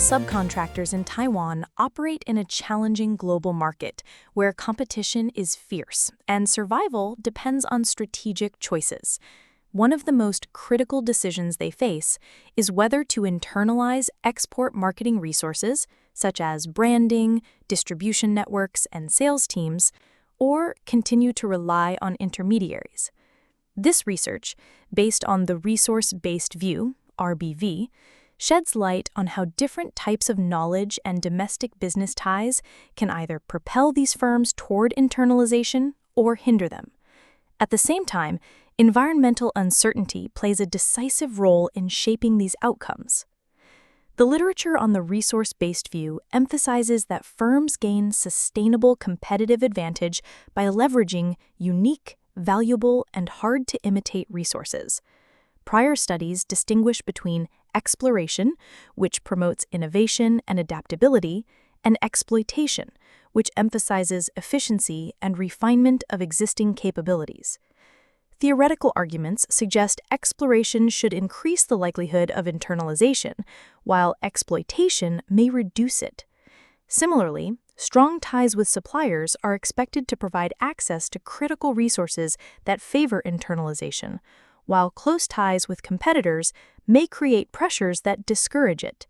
subcontractors in Taiwan operate in a challenging global market where competition is fierce and survival depends on strategic choices. One of the most critical decisions they face is whether to internalize export marketing resources, such as branding, distribution networks, and sales teams, or continue to rely on intermediaries. This research, based on the resource-based view, RBV, sheds light on how different types of knowledge and domestic business ties can either propel these firms toward internalization or hinder them. At the same time, environmental uncertainty plays a decisive role in shaping these outcomes. The literature on the resource-based view emphasizes that firms gain sustainable competitive advantage by leveraging unique, valuable, and hard-to-imitate resources. Prior studies distinguish between exploration, which promotes innovation and adaptability, and exploitation, which emphasizes efficiency and refinement of existing capabilities. Theoretical arguments suggest exploration should increase the likelihood of internalization, while exploitation may reduce it. Similarly, strong ties with suppliers are expected to provide access to critical resources that favor internalization, while close ties with competitors may create pressures that discourage it.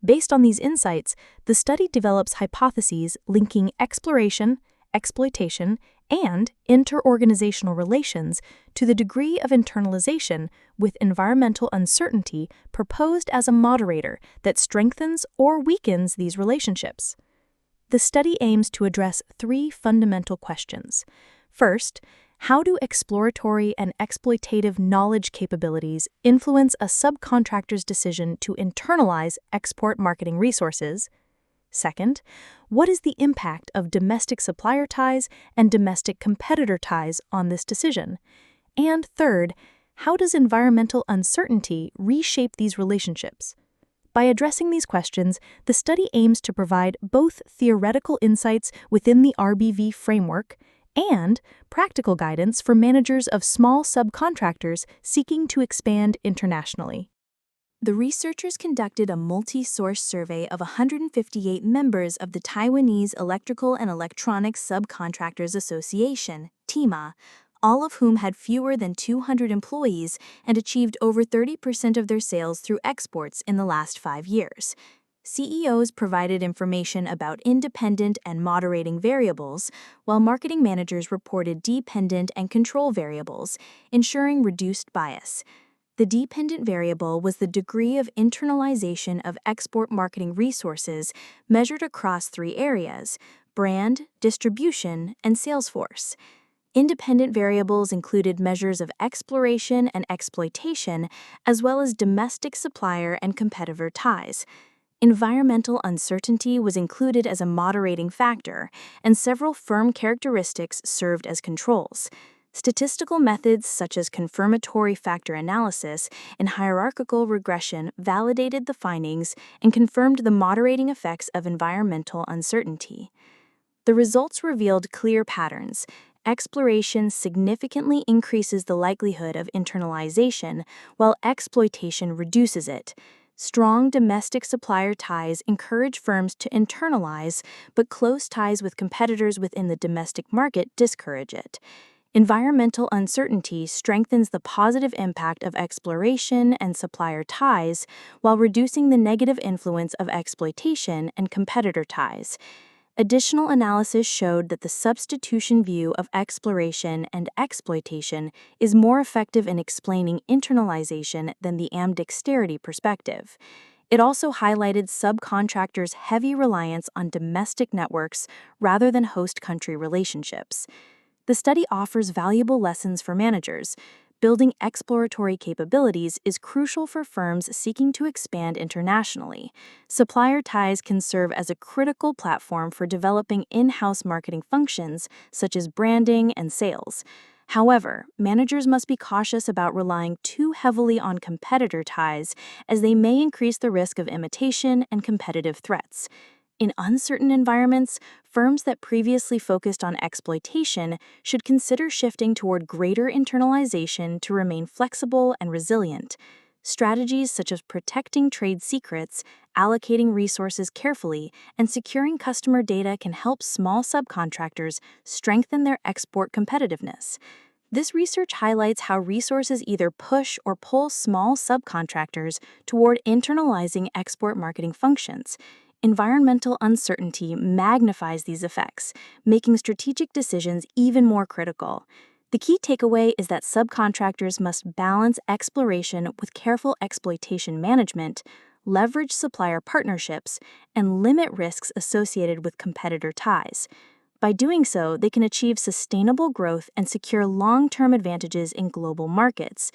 Based on these insights, the study develops hypotheses linking exploration, exploitation, and interorganizational relations to the degree of internalization with environmental uncertainty proposed as a moderator that strengthens or weakens these relationships. The study aims to address three fundamental questions. First, how do exploratory and exploitative knowledge capabilities influence a subcontractor's decision to internalize export marketing resources? Second, what is the impact of domestic supplier ties and domestic competitor ties on this decision? And third, how does environmental uncertainty reshape these relationships? By addressing these questions, the study aims to provide both theoretical insights within the RBV framework and practical guidance for managers of small subcontractors seeking to expand internationally. The researchers conducted a multi-source survey of 158 members of the Taiwanese Electrical and Electronics Subcontractors Association, TEMA, all of whom had fewer than 200 employees and achieved over 30% of their sales through exports in the last 5 years. CEOs provided information about independent and moderating variables, while marketing managers reported dependent and control variables, ensuring reduced bias. The dependent variable was the degree of internalization of export marketing resources measured across 3 areas: brand, distribution, and sales force. Independent variables included measures of exploration and exploitation, as well as domestic supplier and competitor ties. Environmental uncertainty was included as a moderating factor, and several firm characteristics served as controls. Statistical methods such as confirmatory factor analysis and hierarchical regression validated the findings and confirmed the moderating effects of environmental uncertainty. The results revealed clear patterns. Exploration significantly increases the likelihood of internalization, while exploitation reduces it. Strong domestic supplier ties encourage firms to internalize, but close ties with competitors within the domestic market discourage it. Environmental uncertainty strengthens the positive impact of exploration and supplier ties while reducing the negative influence of exploitation and competitor ties. Additional analysis showed that the substitution view of exploration and exploitation is more effective in explaining internalization than the ambidexterity perspective. It also highlighted subcontractors' heavy reliance on domestic networks rather than host country relationships. The study offers valuable lessons for managers. Building exploratory capabilities is crucial for firms seeking to expand internationally. Supplier ties can serve as a critical platform for developing in-house marketing functions, such as branding and sales. However, managers must be cautious about relying too heavily on competitor ties, as they may increase the risk of imitation and competitive threats. In uncertain environments, firms that previously focused on exploitation should consider shifting toward greater internalization to remain flexible and resilient. Strategies such as protecting trade secrets, allocating resources carefully, and securing customer data can help small subcontractors strengthen their export competitiveness. This research highlights how resources either push or pull small subcontractors toward internalizing export marketing functions. Environmental uncertainty magnifies these effects, making strategic decisions even more critical. The key takeaway is that subcontractors must balance exploration with careful exploitation management, leverage supplier partnerships, and limit risks associated with competitor ties. By doing so, they can achieve sustainable growth and secure long-term advantages in global markets.